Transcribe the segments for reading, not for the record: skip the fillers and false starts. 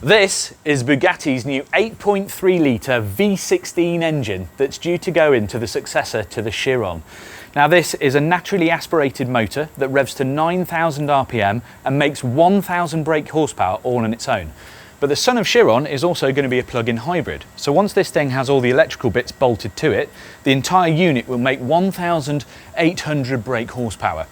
This is Bugatti's new 8.3 litre V16 engine that's due to go into the successor to the Chiron. Now this is a naturally aspirated motor that revs to 9,000 RPM and makes 1,000 brake horsepower all on its own. But the son of Chiron is also going to be a plug-in hybrid. So once this thing has all the electrical bits bolted to it, the entire unit will make 1,800 brake horsepower.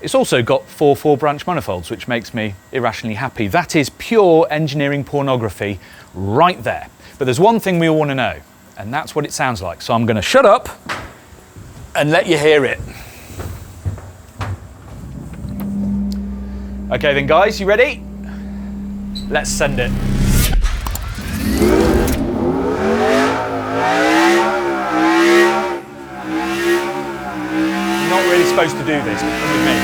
It's also got 4 4-branch manifolds, which makes me irrationally happy. That is pure engineering pornography right there. But there's one thing we all want to know, and that's what it sounds like. So I'm going to shut up and let you hear it. Okay then guys, you ready? Let's send it. You're not really supposed to do this, but come with me.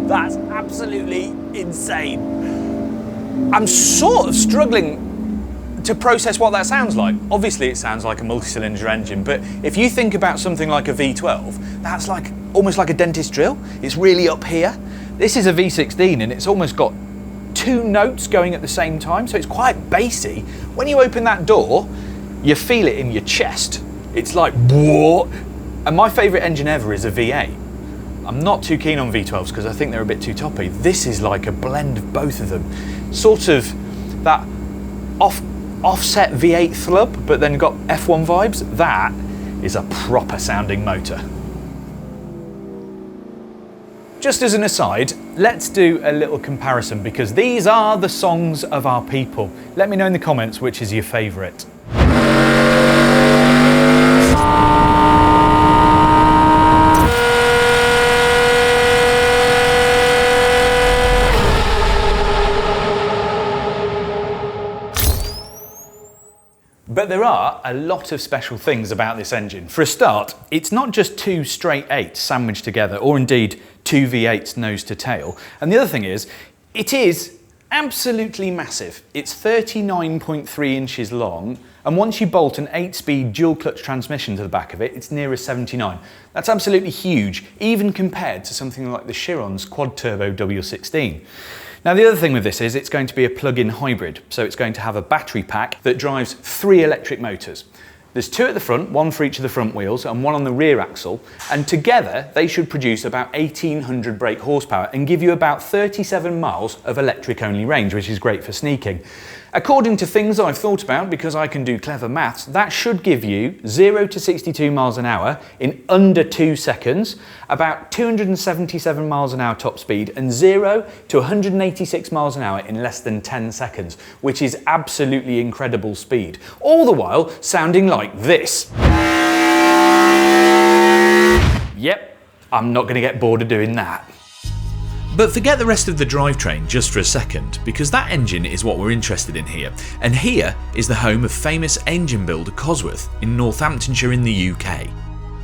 That's absolutely insane. I'm sort of struggling to process what that sounds like. Obviously it sounds like a multi-cylinder engine, but if you think about something like a V12, that's like almost like a dentist drill. It's really up here. This is a V16 and it's almost got 2 notes going at the same time, so it's quite bassy. When you open that door, you feel it in your chest. It's like, whoa. And my favourite engine ever is a V8. I'm not too keen on V12s because I think they're a bit too toppy. This is like a blend of both of them. Sort of that offset V8 thub, but then got F1 vibes. That is a proper sounding motor. Just as an aside, let's do a little comparison because these are the songs of our people. Let me know in the comments which is your favourite. But there are a lot of special things about this engine. For a start, it's not just 2 straight 8s sandwiched together, or indeed 2 V8s nose to tail. And the other thing is, it is absolutely massive. It's 39.3 inches long, and once you bolt an 8-speed dual-clutch transmission to the back of it, it's nearer 79. That's absolutely huge, even compared to something like the Chiron's quad-turbo W16. Now the other thing with this is it's going to be a plug-in hybrid, so it's going to have a battery pack that drives 3 electric motors. There's 2 at the front, 1 for each of the front wheels and 1 on the rear axle, and together they should produce about 1,800 brake horsepower and give you about 37 miles of electric-only range, which is great for sneaking. According to things I've thought about, because I can do clever maths, that should give you 0 to 62 miles an hour in under 2 seconds, about 277 miles an hour top speed, and 0 to 186 miles an hour in less than 10 seconds, which is absolutely incredible speed. All the while sounding like this. Yep, I'm not going to get bored of doing that. But forget the rest of the drivetrain just for a second, because that engine is what we're interested in here. And here is the home of famous engine builder Cosworth in Northamptonshire in the UK.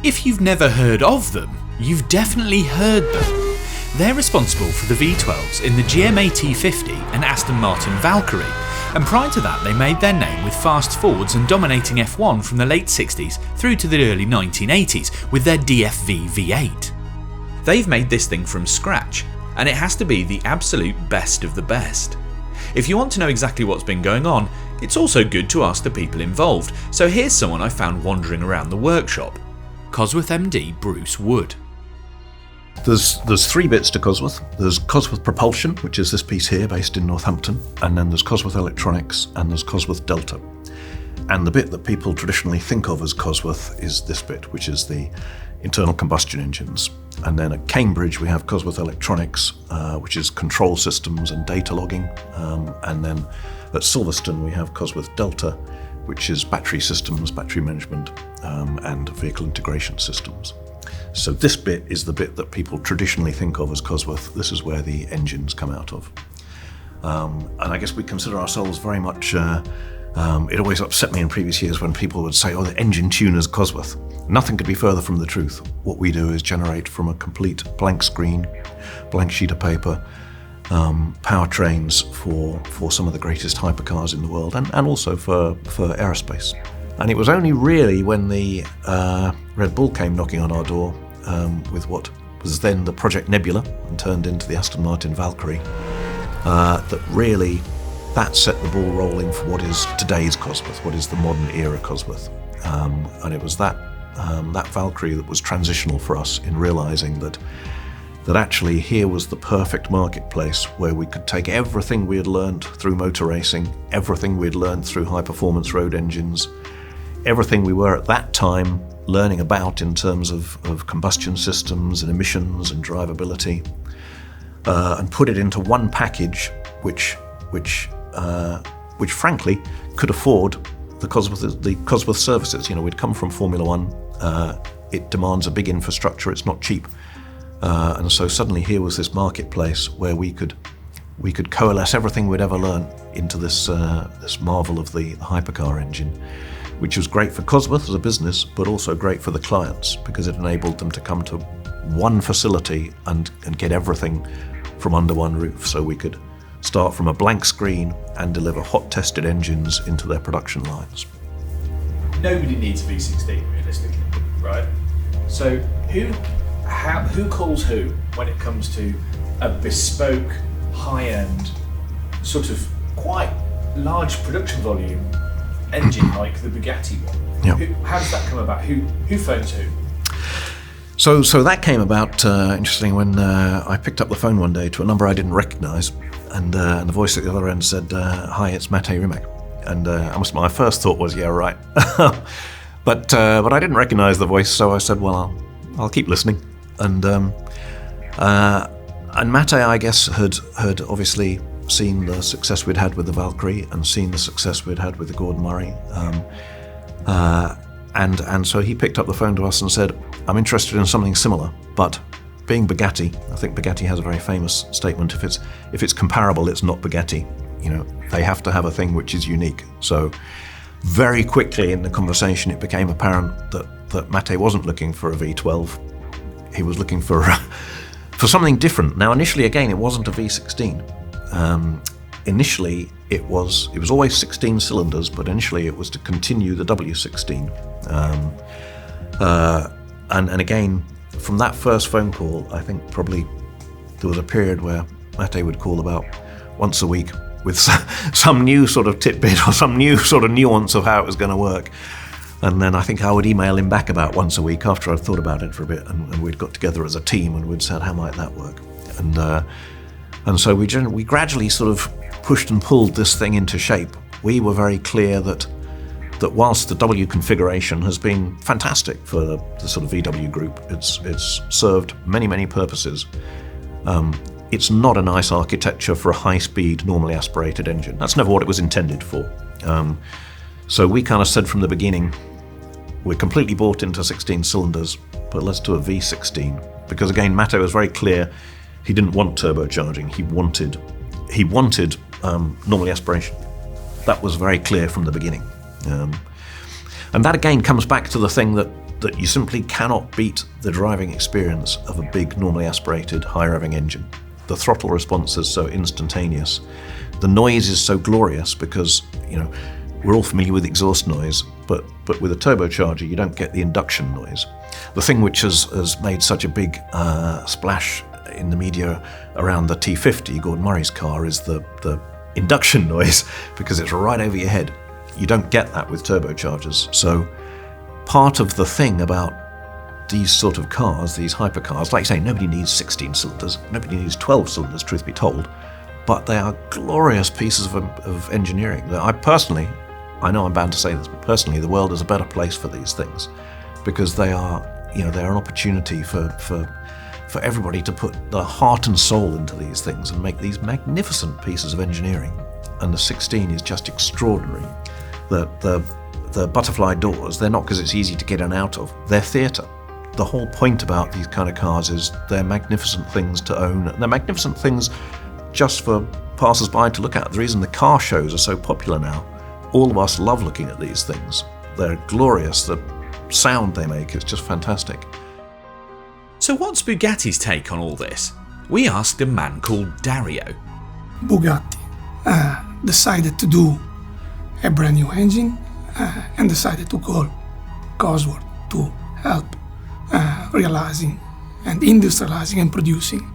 If you've never heard of them, you've definitely heard them. They're responsible for the V12s in the GMA T50 and Aston Martin Valkyrie. And prior to that they made their name with fast Fords and dominating F1 from the late 60s through to the early 1980s with their DFV V8. They've made this thing from scratch, and it has to be the absolute best of the best. If you want to know exactly what's been going on, it's also good to ask the people involved, so here's someone I found wandering around the workshop. Cosworth MD Bruce Wood. There's 3 bits to Cosworth. There's Cosworth Propulsion, which is this piece here based in Northampton, and then there's Cosworth Electronics and there's Cosworth Delta. And the bit that people traditionally think of as Cosworth is this bit, which is the internal combustion engines. And then at Cambridge we have Cosworth Electronics, which is control systems and data logging. And then at Silverstone we have Cosworth Delta, which is battery systems, battery management, and vehicle integration systems. So this bit is the bit that people traditionally think of as Cosworth. This is where the engines come out of. And I guess we consider ourselves very much It always upset me in previous years when people would say, oh, the engine tuner's Cosworth. Nothing could be further from the truth. What we do is generate from a complete blank screen, blank sheet of paper, powertrains for some of the greatest hypercars in the world, and also for aerospace. And it was only really when the Red Bull came knocking on our door with what was then the Project Nebula and turned into the Aston Martin Valkyrie, that really that set the ball rolling for what is today's Cosworth, what is the modern era Cosworth. And it was that Valkyrie that was transitional for us in realizing that actually here was the perfect marketplace where we could take everything we had learned through motor racing, everything we had learned through high-performance road engines, everything we were at that time learning about in terms of combustion systems and emissions and drivability, and put it into one package which frankly could afford the Cosworth services. You know, we'd come from Formula One. It demands a big infrastructure. It's not cheap, and so suddenly here was this marketplace where we could coalesce everything we'd ever learned into this marvel of the hypercar engine, which was great for Cosworth as a business, but also great for the clients because it enabled them to come to one facility and get everything from under one roof. So we could start from a blank screen and deliver hot tested engines into their production lines. Nobody needs a V16 realistically, right? So who calls who when it comes to a bespoke, high-end, sort of quite large production volume engine like the Bugatti one? Yeah. How does that come about? Who phones who? So that came about, interesting, when I picked up the phone one day to a number I didn't recognise, and the voice at the other end said, "Hi, it's Rimac." And my first thought was, yeah, right. but I didn't recognise the voice, so I said, well, I'll keep listening. And Mate, I guess, had obviously seen the success we'd had with the Valkyrie and seen the success we'd had with the Gordon Murray. And so he picked up the phone to us and said, I'm interested in something similar, but being Bugatti, I think Bugatti has a very famous statement, if it's comparable, it's not Bugatti. You know, they have to have a thing which is unique. So very quickly in the conversation, it became apparent that Mate wasn't looking for a V12. He was looking for something different. Now, initially, again, it wasn't a V16. Initially, it was always 16 cylinders, but initially it was to continue the W16. And again, from that first phone call, I think probably there was a period where Mate would call about once a week with some new sort of tidbit or some new sort of nuance of how it was going to work. And then I think I would email him back about once a week after I'd thought about it for a bit, and we'd got together as a team and we'd said, how might that work? And so we gradually sort of pushed and pulled this thing into shape. We were very clear that whilst the W configuration has been fantastic for the sort of VW group, it's served many purposes. It's not a nice architecture for a high-speed, normally aspirated engine. That's never what it was intended for. So we kind of said from the beginning, we're completely bought into 16 cylinders, but let's do a V16. Because again, Mate was very clear, he didn't want turbocharging. He wanted normally aspiration. That was very clear from the beginning. And that again comes back to the thing that you simply cannot beat the driving experience of a big, normally aspirated, high-revving engine. The throttle response is so instantaneous. The noise is so glorious because, you know, we're all familiar with exhaust noise, but with a turbocharger, you don't get the induction noise. The thing which has made such a big splash in the media around the T50, Gordon Murray's car, is the induction noise, because it's right over your head. You don't get that with turbochargers. So part of the thing about these sort of cars, these hypercars, like you say, nobody needs 16 cylinders, nobody needs 12 cylinders, truth be told, but they are glorious pieces of engineering. I know I'm bound to say this, but personally, the world is a better place for these things, because they're an opportunity for everybody to put their heart and soul into these things and make these magnificent pieces of engineering. And the 16 is just extraordinary. The butterfly doors, they're not because it's easy to get in and out of, they're theatre. The whole point about these kind of cars is they're magnificent things to own. They're magnificent things just for passers-by to look at. The reason the car shows are so popular now all of us love looking at these things. They're glorious. The sound they make is just fantastic. So what's Bugatti's take on all this? We asked a man called Dario. Bugatti decided to do a brand new engine and decided to call Cosworth to help realizing and industrializing and producing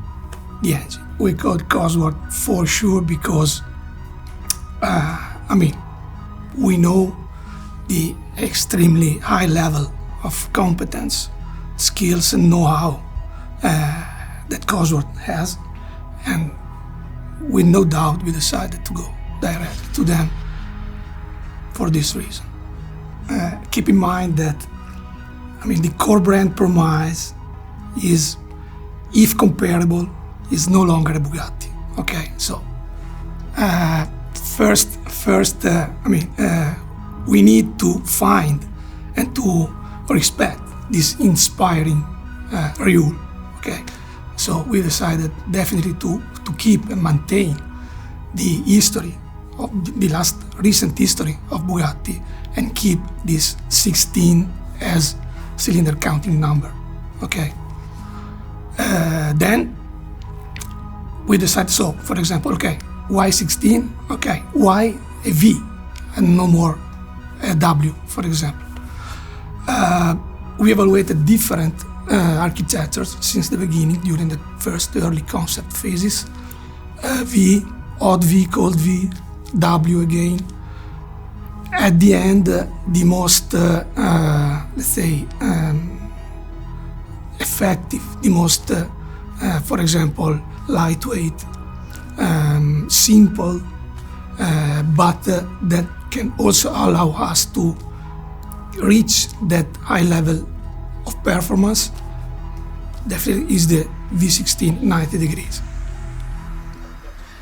the engine. We called Cosworth for sure because, we know the extremely high level of competence, skills and know-how that Cosworth has, and with no doubt we decided to go direct to them for this reason. Keep in mind that the core brand promise is, if comparable, is no longer a Bugatti. Okay, so first, we need to find and to respect this inspiring rule. Okay, so we decided definitely to keep and maintain the history of the last recent history of Bugatti and keep this 16 as cylinder counting number. Okay. Then we decided, so for example, okay, why 16? Okay, why a V and no more a W, for example? We evaluated different architectures since the beginning during the first early concept phases. V, odd V, cold V, W again. At the end, the most, effective, the most, for example, lightweight, simple, but that can also allow us to reach that high level of performance, definitely is the V16 90 degrees.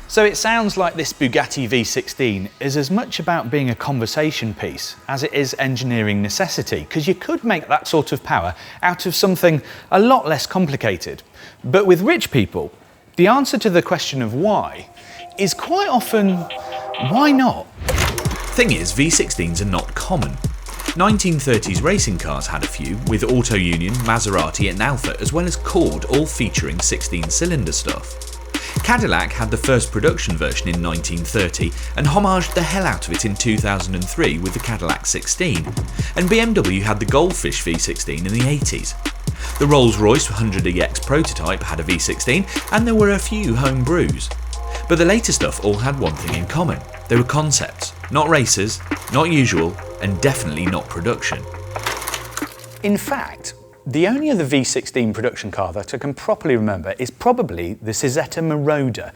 So it sounds like this Bugatti V16 is as much about being a conversation piece as it is engineering necessity, because you could make that sort of power out of something a lot less complicated. But with rich people, the answer to the question of why is quite often, why not? Thing is, V16s are not common. 1930s racing cars had a few, with Auto Union, Maserati and Alfa, as well as Cord, all featuring 16-cylinder stuff. Cadillac had the first production version in 1930 and homaged the hell out of it in 2003 with the Cadillac 16, and BMW had the Goldfish V16 in the 80s. The Rolls-Royce 100EX prototype had a V16, and there were a few home brews. But the later stuff all had one thing in common: they were concepts, not racers, not usual, and definitely not production. In fact, the only other V16 production car that I can properly remember is probably the Cesetta Marauder.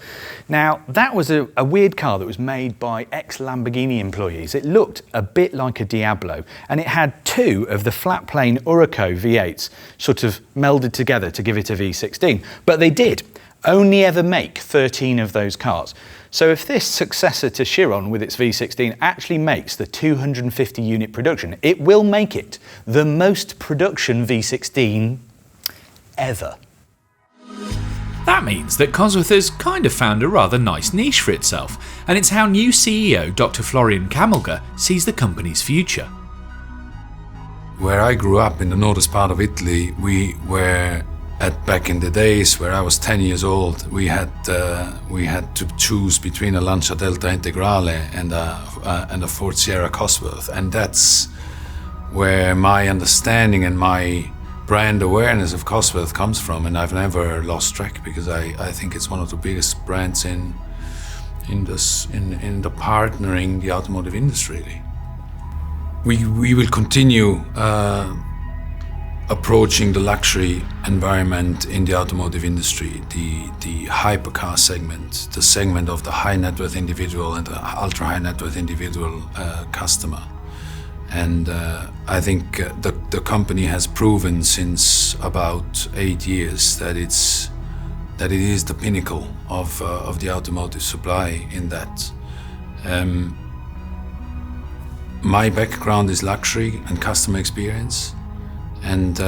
Now, that was a weird car that was made by ex-Lamborghini employees. It looked a bit like a Diablo, and it had two of the flat-plane Uraco V8s sort of melded together to give it a V16. But they did only ever make 13 of those cars. So if this successor to Chiron with its V16 actually makes the 250 unit production, it will make it the most production V16 ever. That means that Cosworth has kind of found a rather nice niche for itself, and it's how new CEO Dr. Florian Kamelger sees the company's future. Where I grew up in the northern part of Italy, we were back in the days where I was 10 years old, we had to choose between a Lancia Delta Integrale and a Ford Sierra Cosworth, and that's where my understanding and my brand awareness of Cosworth comes from, and I've never lost track because I think it's one of the biggest brands in the partnering the automotive industry. Really, we will continue approaching the luxury environment in the automotive industry, the hypercar segment, the segment of the high net worth individual and the ultra high net worth individual customer. And I think the company has proven since about 8 years that it is the pinnacle of the automotive supply in that. My background is luxury and customer experience. And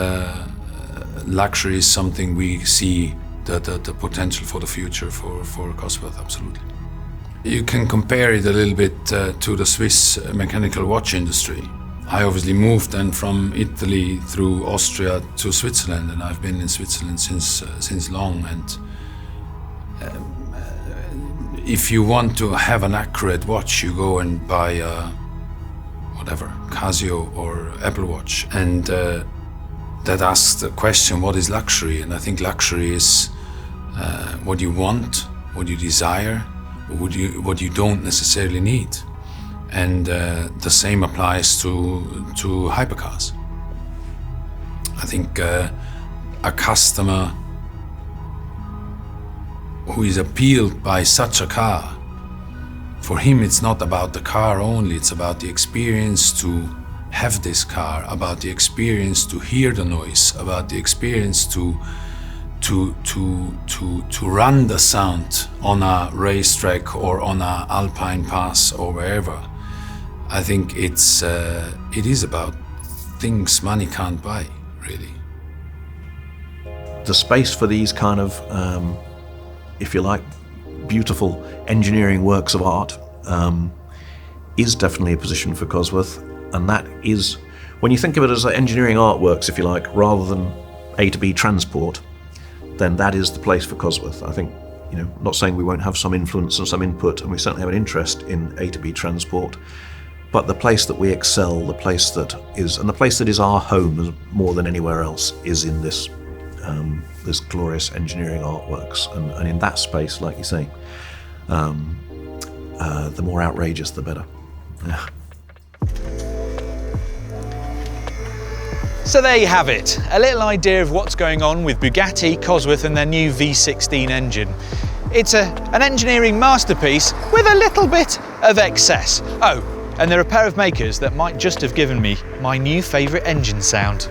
luxury is something we see the potential for the future for Cosworth, absolutely. you can compare it a little bit to the Swiss mechanical watch industry. I obviously moved then from Italy through Austria to Switzerland, and I've been in Switzerland since long. And if you want to have an accurate watch, you go and buy a whatever, Casio or Apple Watch, and that asks the question, what is luxury? And I think luxury is what you want, what you desire, what you don't necessarily need. And the same applies to hypercars. I think a customer who is appealed by such a car, for him it's not about the car only, it's about the experience to have this car, about the experience to hear the noise, about the experience to run the sound on a racetrack or on a alpine pass or wherever. I think it is about things money can't buy, really. The space for these kind of, if you like, beautiful engineering works of art is definitely a position for Cosworth, and that is, when you think of it as engineering artworks, if you like, rather than A to B transport, then that is the place for Cosworth. I think, not saying we won't have some influence and some input, and we certainly have an interest in A to B transport, but the place that we excel, the place that is our home more than anywhere else, is in this this glorious engineering artworks, and in that space, like you say, the more outrageous, the better. Yeah. So there you have it, a little idea of what's going on with Bugatti, Cosworth and their new V16 engine. It's an engineering masterpiece with a little bit of excess. Oh, and they're a pair of makers that might just have given me my new favourite engine sound.